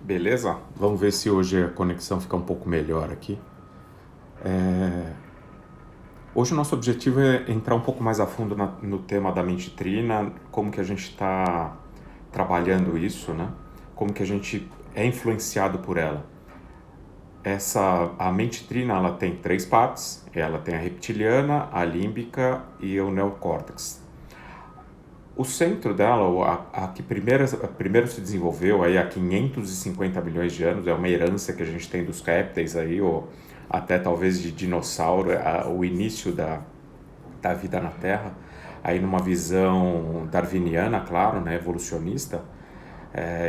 Beleza? Vamos ver se hoje a conexão fica um pouco melhor aqui. Hoje o nosso objetivo é entrar um pouco mais a fundo no tema da mente trina, como que a gente está trabalhando isso, né? Como que a gente é influenciado por ela. A mente trina, ela tem três partes. Ela tem a reptiliana, a límbica e o neocórtex. O centro dela, a que primeiro se desenvolveu aí há 550 milhões de anos, é uma herança que a gente tem dos répteis aí, ou até talvez de dinossauro, o início da vida na Terra, aí numa visão darwiniana, claro, né, evolucionista.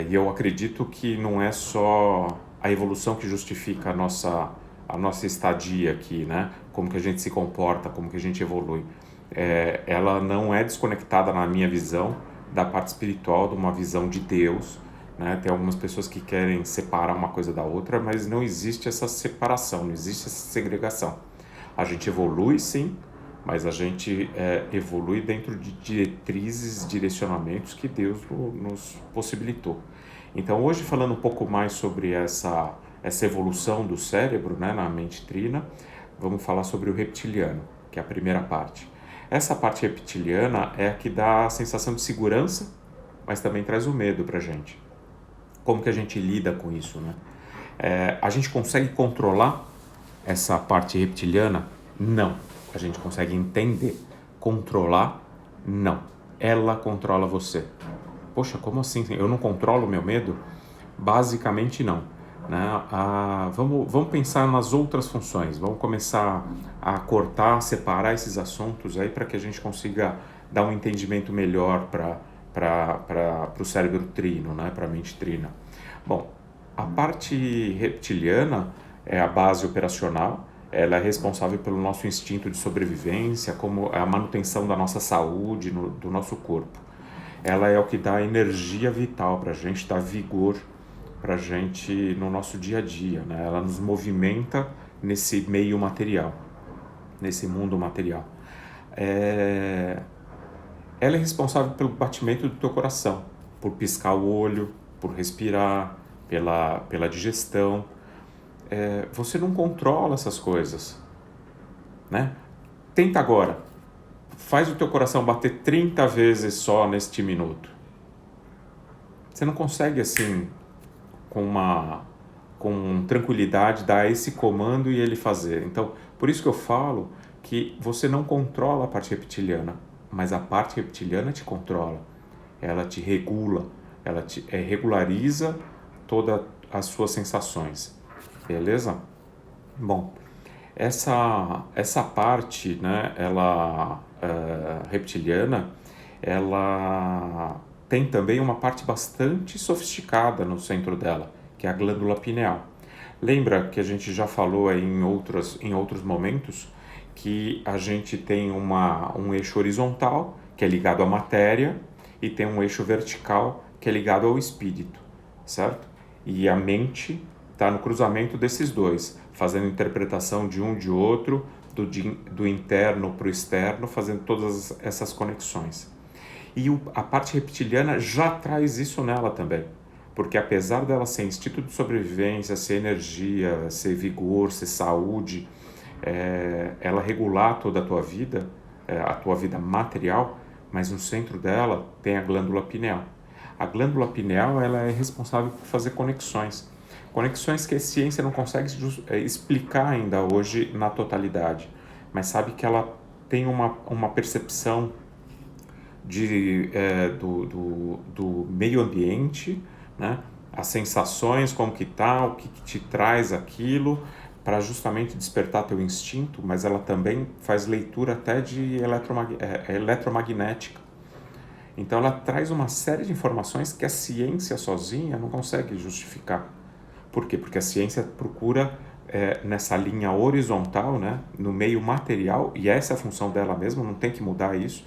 E eu acredito que não é só a evolução que justifica a nossa estadia aqui, né? Como que a gente se comporta, como que a gente evolui. Ela não é desconectada, na minha visão, da parte espiritual, de uma visão de Deus, né? Tem algumas pessoas que querem separar uma coisa da outra, mas não existe essa separação, não existe essa segregação. A gente evolui, sim, mas a gente evolui dentro de diretrizes, direcionamentos que Deus nos possibilitou. Então, hoje, falando um pouco mais sobre essa evolução do cérebro, né, na mente trina, vamos falar sobre o reptiliano, que é a primeira parte. Essa parte reptiliana é a que dá a sensação de segurança, mas também traz o medo para a gente. Como que a gente lida com isso, né? A gente consegue controlar essa parte reptiliana? Não. A gente consegue entender. Controlar? Não. Ela controla você. Poxa, como assim? Eu não controlo o meu medo? Basicamente não. Né? Vamos pensar nas outras funções. Vamos começar a cortar, separar esses assuntos aí para que a gente consiga dar um entendimento melhor para o cérebro trino, né? Para a mente trina. Bom, a parte reptiliana é a base operacional. Ela é responsável pelo nosso instinto de sobrevivência, como a manutenção da nossa saúde, do nosso corpo. Ela é o que dá energia vital para a gente, dá vigor para a gente no nosso dia a dia, né? Ela nos movimenta nesse meio material, nesse mundo material. Ela é responsável pelo batimento do teu coração, por piscar o olho, por respirar, pela digestão. Você não controla essas coisas, né? Tenta agora, faz o teu coração bater 30 vezes só neste minuto. Você não consegue assim, com tranquilidade, dar esse comando e ele fazer. Então, por isso que eu falo que você não controla a parte reptiliana, mas a parte reptiliana te controla. Ela te regula, ela te regulariza todas as suas sensações. Beleza? Bom, essa parte, né, ela reptiliana, ela tem também uma parte bastante sofisticada no centro dela, que é a glândula pineal. Lembra que a gente já falou aí em outros momentos que a gente tem um eixo horizontal, que é ligado à matéria, e tem um eixo vertical, que é ligado ao espírito, certo? E a mente está no cruzamento desses dois, fazendo interpretação de um de outro, do interno para o externo, fazendo todas essas conexões. E a parte reptiliana já traz isso nela também, porque apesar dela ser instinto de sobrevivência, ser energia, ser vigor, ser saúde, ela regular toda a tua vida material, mas no centro dela tem a glândula pineal. A glândula pineal, ela é responsável por fazer conexões que a ciência não consegue explicar ainda hoje na totalidade, mas sabe que ela tem uma percepção do meio ambiente, né? As sensações, como que tá, o que te traz aquilo, para justamente despertar teu instinto, mas ela também faz leitura até de eletromagnética. Então ela traz uma série de informações que a ciência sozinha não consegue justificar. Por quê? Porque a ciência procura nessa linha horizontal, né, no meio material, e essa é a função dela mesma, não tem que mudar isso,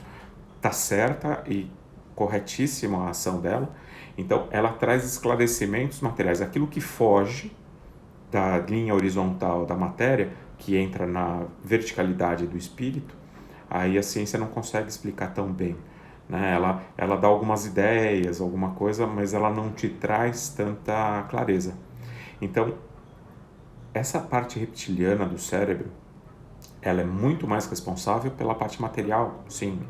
está certa e corretíssima a ação dela. Então ela traz esclarecimentos materiais, aquilo que foge da linha horizontal da matéria, que entra na verticalidade do espírito, aí a ciência não consegue explicar tão bem. né? Ela dá algumas ideias, alguma coisa, mas ela não te traz tanta clareza. Então, essa parte reptiliana do cérebro, ela é muito mais responsável pela parte material, sim,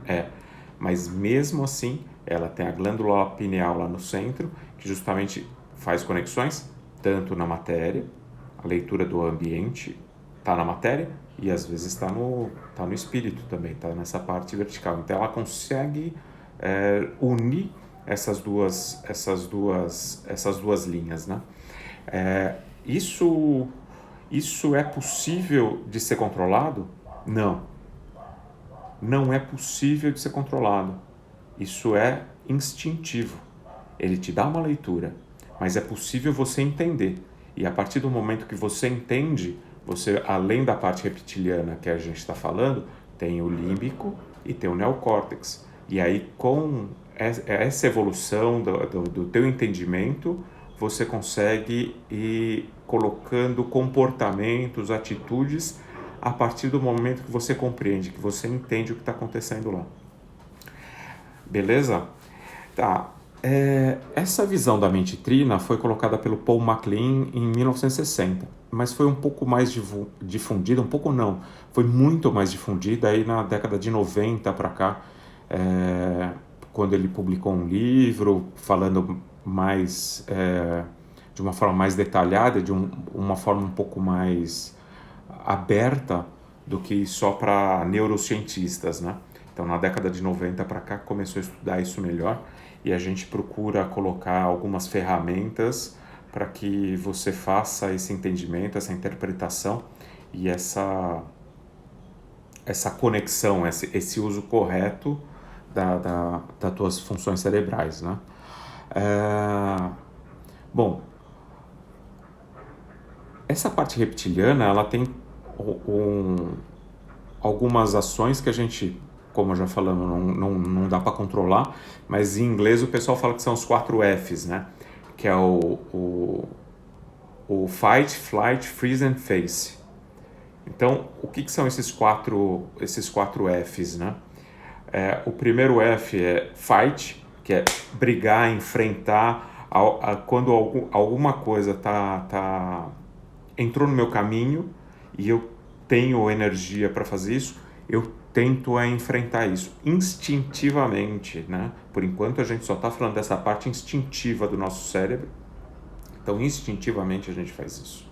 mas mesmo assim, ela tem a glândula pineal lá no centro, que justamente faz conexões, tanto na matéria, a leitura do ambiente está na matéria, e às vezes está no espírito também, está nessa parte vertical. Então ela consegue unir essas duas linhas, né? Isso é possível de ser controlado? Não. Não é possível de ser controlado. Isso é instintivo. Ele te dá uma leitura, mas é possível você entender. E a partir do momento que você entende, você, além da parte reptiliana que a gente está falando, tem o límbico e tem o neocórtex. E aí, com essa evolução do teu entendimento, você consegue ir colocando comportamentos, atitudes, a partir do momento que você compreende, que você entende o que está acontecendo lá. Beleza? Tá. Essa visão da mente trina foi colocada pelo Paul MacLean em 1960, mas foi um pouco mais difundida, um pouco não, foi muito mais difundida aí na década de 90 para cá, quando ele publicou um livro falando mais, de uma forma mais detalhada, uma forma um pouco mais aberta do que só para neurocientistas, né? Então, na década de 90 para cá, começou a estudar isso melhor e a gente procura colocar algumas ferramentas para que você faça esse entendimento, essa interpretação e essa conexão, esse uso correto das tuas funções cerebrais, né? Bom, essa parte reptiliana, ela tem algumas ações que a gente, como já falamos, não dá para controlar, mas em inglês o pessoal fala que são os 4 Fs, né? Que é o Fight, Flight, Freeze and Face. Então, o que são esses quatro Fs, né? O primeiro F é Fight, que é brigar, enfrentar, quando alguma coisa entrou no meu caminho e eu tenho energia para fazer isso, eu tento enfrentar isso instintivamente, né? Por enquanto a gente só está falando dessa parte instintiva do nosso cérebro, então instintivamente a gente faz isso,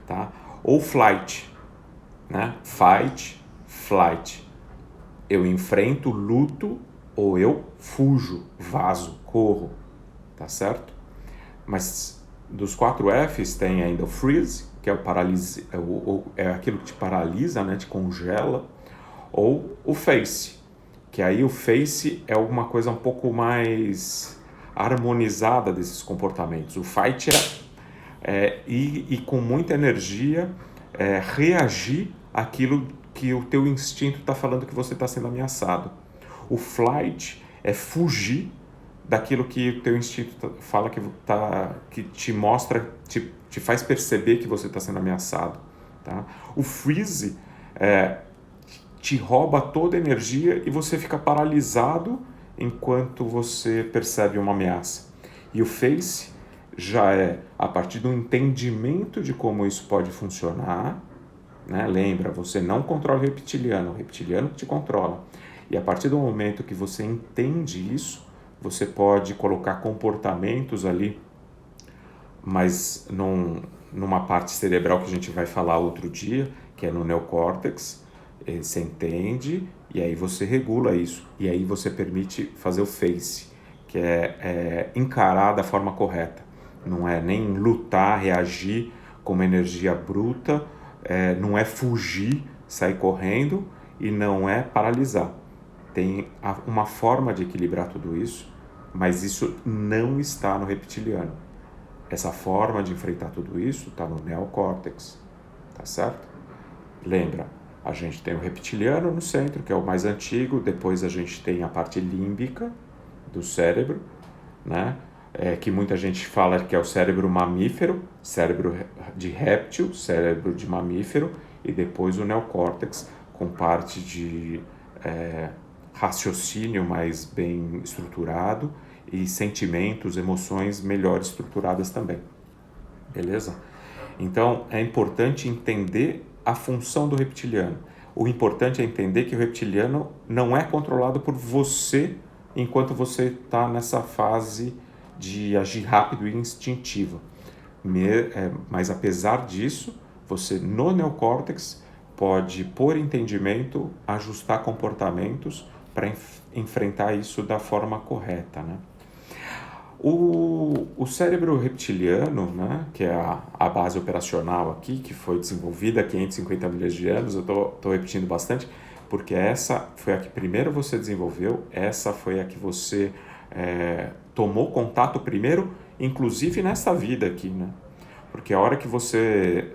tá? Ou flight, né? Fight, flight. Eu enfrento, luto, ou eu fujo, vazo, corro, tá certo? Mas dos 4 Fs tem ainda o freeze, que é o paralise, é aquilo que te paralisa, né, te congela, ou o face, que aí o face é alguma coisa um pouco mais harmonizada desses comportamentos. O fight e com muita energia reagir àquilo que o teu instinto está falando que você está sendo ameaçado. O flight é fugir daquilo que o teu instinto fala que te mostra, te faz perceber que você está sendo ameaçado. Tá? O freeze te rouba toda a energia e você fica paralisado enquanto você percebe uma ameaça. E o face já é a partir do entendimento de como isso pode funcionar, né? Lembra, você não controla o reptiliano que te controla. E a partir do momento que você entende isso, você pode colocar comportamentos ali, mas numa parte cerebral que a gente vai falar outro dia, que é no neocórtex. Você entende e aí você regula isso. E aí você permite fazer o face, que é encarar da forma correta. Não é nem lutar, reagir com uma energia bruta, não é fugir, sair correndo e não é paralisar. Tem uma forma de equilibrar tudo isso, mas isso não está no reptiliano. Essa forma de enfrentar tudo isso está no neocórtex, tá certo? Lembra, a gente tem o reptiliano no centro, que é o mais antigo, depois a gente tem a parte límbica do cérebro, né? Que muita gente fala que é o cérebro mamífero, cérebro de réptil, cérebro de mamífero, e depois o neocórtex com parte de raciocínio mais bem estruturado e sentimentos, emoções melhor estruturadas também. Beleza? Então, é importante entender a função do reptiliano. O importante é entender que o reptiliano não é controlado por você enquanto você está nessa fase de agir rápido e instintivo. Mas apesar disso, você no neocórtex pode, por entendimento, ajustar comportamentos para enfrentar isso da forma correta, né? O cérebro reptiliano, né, que é a base operacional aqui, que foi desenvolvida há 550 milhões de anos, eu estou repetindo bastante, porque essa foi a que primeiro você desenvolveu, essa foi a que você tomou contato primeiro, inclusive nessa vida aqui, né? Porque a hora que você,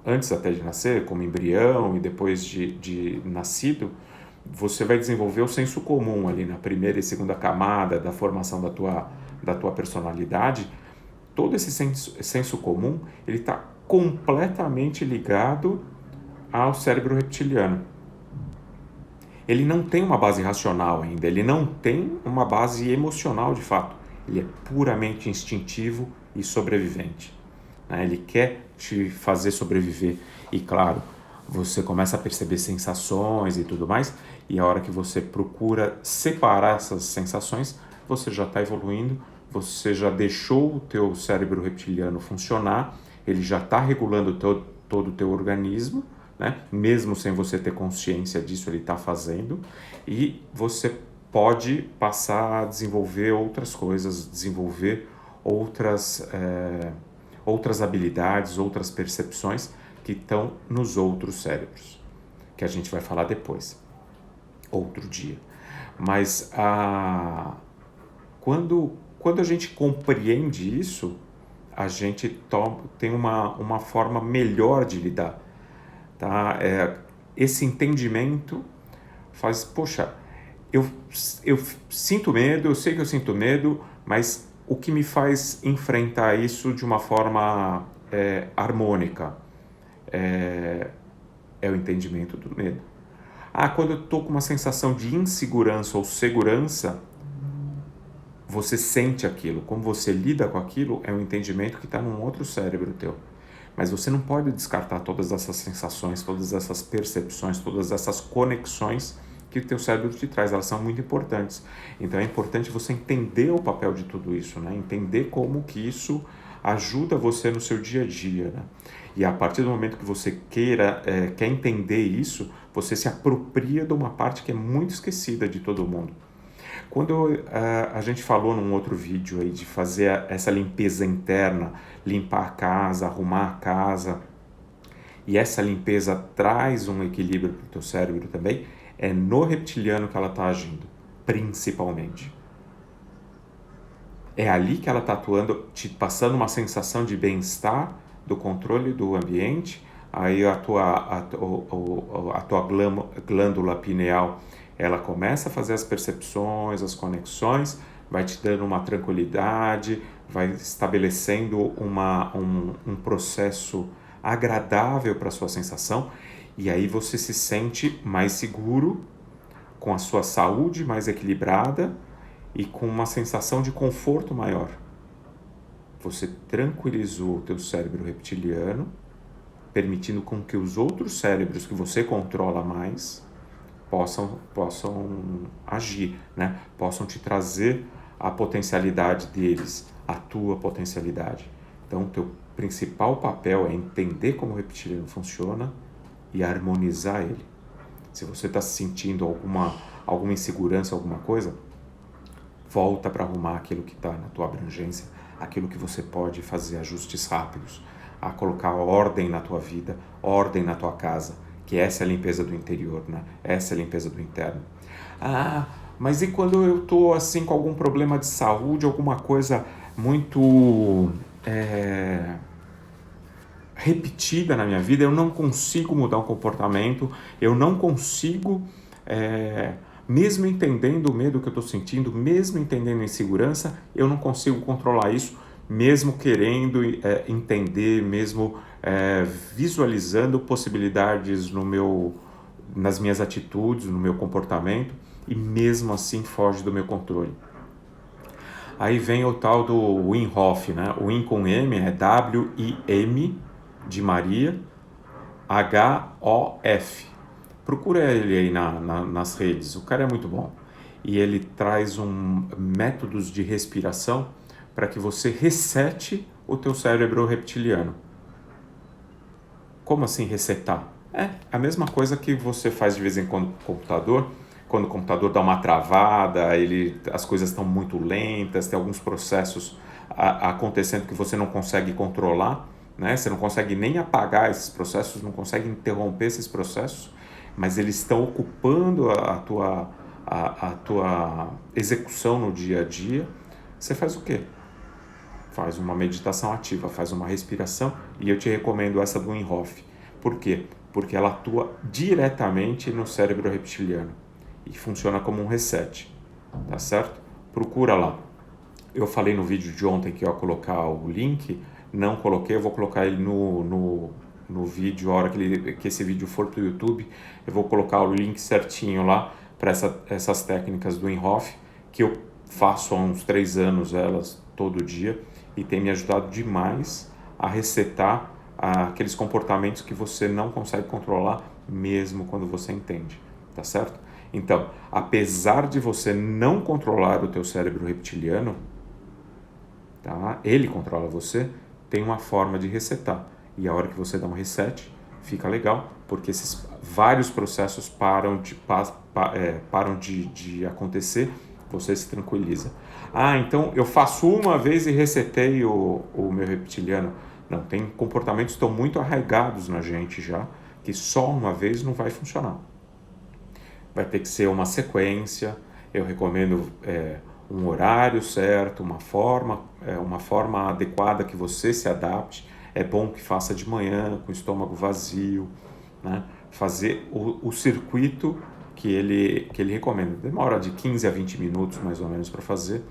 antes até de nascer, como embrião e depois de nascido, você vai desenvolver o senso comum ali na primeira e segunda camada da formação da tua personalidade. Todo esse senso comum, ele está completamente ligado ao cérebro reptiliano. Ele não tem uma base racional ainda, ele não tem uma base emocional de fato. Ele é puramente instintivo e sobrevivente. Ele quer te fazer sobreviver. E claro, você começa a perceber sensações e tudo mais, e a hora que você procura separar essas sensações, você já está evoluindo, você já deixou o teu cérebro reptiliano funcionar, ele já está regulando todo o teu organismo, né? Mesmo sem você ter consciência disso, ele está fazendo, e você pode passar a desenvolver outras coisas, desenvolver outras habilidades, outras percepções que estão nos outros cérebros, que a gente vai falar depois, outro dia. Mas quando a gente compreende isso, a gente tem uma forma melhor de lidar. Tá? Esse entendimento faz, poxa, eu sinto medo, eu sei que eu sinto medo, mas o que me faz enfrentar isso de uma forma harmônica é o entendimento do medo. Quando eu estou com uma sensação de insegurança ou segurança, você sente aquilo. Como você lida com aquilo é um entendimento que está num outro cérebro teu. Mas você não pode descartar todas essas sensações, todas essas percepções, todas essas conexões que o teu cérebro te traz. Elas são muito importantes. Então é importante você entender o papel de tudo isso, né? Entender como que isso ajuda você no seu dia a dia, né? E a partir do momento que você quer entender isso, você se apropria de uma parte que é muito esquecida de todo mundo. Quando a gente falou num outro vídeo aí de fazer essa limpeza interna, limpar a casa, arrumar a casa, e essa limpeza traz um equilíbrio para o teu cérebro também, é no reptiliano que ela está agindo, principalmente. É ali que ela está atuando, te passando uma sensação de bem-estar, do controle do ambiente. Aí a tua glândula pineal, ela começa a fazer as percepções, as conexões, vai te dando uma tranquilidade, vai estabelecendo um processo agradável para a sua sensação, e aí você se sente mais seguro, com a sua saúde mais equilibrada e com uma sensação de conforto maior. Você tranquilizou o teu cérebro reptiliano, permitindo com que os outros cérebros que você controla mais possam agir, né? Possam te trazer a potencialidade deles, a tua potencialidade. Então, o teu principal papel é entender como o reptiliano funciona e harmonizar ele. Se você está sentindo alguma insegurança, alguma coisa, volta para arrumar aquilo que está na tua abrangência, aquilo que você pode fazer ajustes rápidos, a colocar ordem na tua vida, ordem na tua casa, que essa é a limpeza do interior, né? Essa é a limpeza do interno. Mas e quando eu estou assim com algum problema de saúde, alguma coisa muito repetida na minha vida, eu não consigo mudar o comportamento, eu não consigo, mesmo entendendo o medo que eu estou sentindo, mesmo entendendo a insegurança, eu não consigo controlar isso, mesmo querendo visualizando possibilidades nas minhas atitudes, no meu comportamento, e mesmo assim foge do meu controle. Aí vem o tal do Wim Hof, né? O Wim com M é W-I-M de Maria, H-O-F. Procura ele aí nas redes, o cara é muito bom. E ele traz métodos de respiração para que você resete o teu cérebro reptiliano. Como assim resetar? É a mesma coisa que você faz de vez em quando com o computador. Quando o computador dá uma travada, as coisas estão muito lentas, tem alguns processos acontecendo que você não consegue controlar, né? Você não consegue nem apagar esses processos, não consegue interromper esses processos, mas eles estão ocupando a tua execução no dia a dia. Você faz o quê? Faz uma meditação ativa, faz uma respiração, e eu te recomendo essa do Wim Hof. Por quê? Porque ela atua diretamente no cérebro reptiliano e funciona como um reset, tá certo? Procura lá. Eu falei no vídeo de ontem que eu ia colocar o link, não coloquei, eu vou colocar ele no vídeo, a hora que esse vídeo for para o YouTube, eu vou colocar o link certinho lá para essas técnicas do Wim Hof, que eu faço há uns 3 anos elas todo dia, e tem me ajudado demais a resetar aqueles comportamentos que você não consegue controlar mesmo quando você entende, tá certo? Então, apesar de você não controlar o teu cérebro reptiliano, tá? Ele controla você, tem uma forma de resetar. E a hora que você dá um reset, fica legal, porque esses vários processos param de acontecer, você se tranquiliza. Então eu faço uma vez e resetei o meu reptiliano. Não, tem comportamentos que estão muito arraigados na gente já, que só uma vez não vai funcionar. Vai ter que ser uma sequência. Eu recomendo um horário certo, uma forma adequada que você se adapte. É bom que faça de manhã, com o estômago vazio, né? Fazer o circuito que ele recomenda. Demora de 15 a 20 minutos mais ou menos para fazer.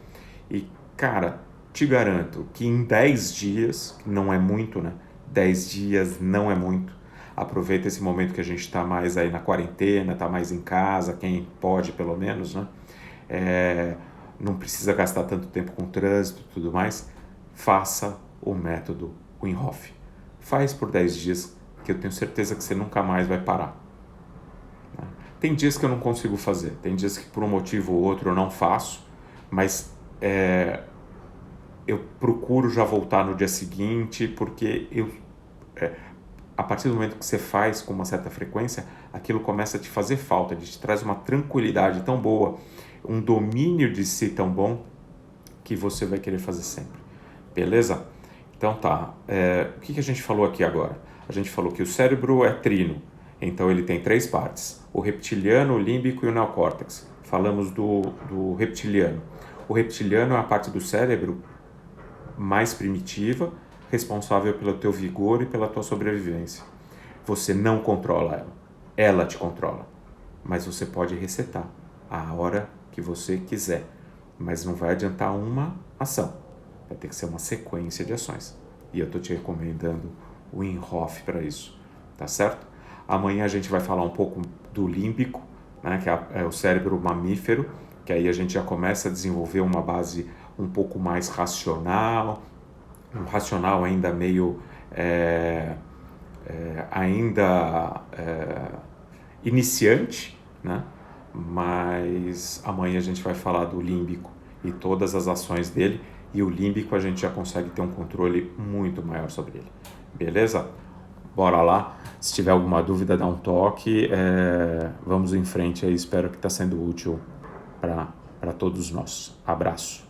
E, cara, te garanto que em 10 dias, não é muito, né? 10 dias não é muito. Aproveita esse momento que a gente está mais aí na quarentena, está mais em casa, quem pode pelo menos, né? Não precisa gastar tanto tempo com trânsito e tudo mais. Faça o método Wim Hof. Faz por 10 dias, que eu tenho certeza que você nunca mais vai parar. Tem dias que eu não consigo fazer, tem dias que por um motivo ou outro eu não faço, mas eu procuro já voltar no dia seguinte, porque a partir do momento que você faz com uma certa frequência, aquilo começa a te fazer falta, ele te traz uma tranquilidade tão boa, um domínio de si tão bom, que você vai querer fazer sempre. Beleza? Então tá, o que a gente falou aqui agora? A gente falou que o cérebro é trino, então ele tem 3 partes, o reptiliano, o límbico e o neocórtex. Falamos do reptiliano. O reptiliano é a parte do cérebro mais primitiva, responsável pelo teu vigor e pela tua sobrevivência. Você não controla ela te controla, mas você pode resetar a hora que você quiser, mas não vai adiantar uma ação, vai ter que ser uma sequência de ações, e eu estou te recomendando o Wim Hof para isso, tá certo? Amanhã a gente vai falar um pouco do límbico, né, que é o cérebro mamífero, que aí a gente já começa a desenvolver uma base um pouco mais racional, um racional ainda meio iniciante, né? Mas amanhã a gente vai falar do límbico e todas as ações dele, e o límbico a gente já consegue ter um controle muito maior sobre ele. Beleza? Bora lá. Se tiver alguma dúvida, dá um toque. Vamos em frente aí. Espero que está sendo útil para todos nós. Abraço.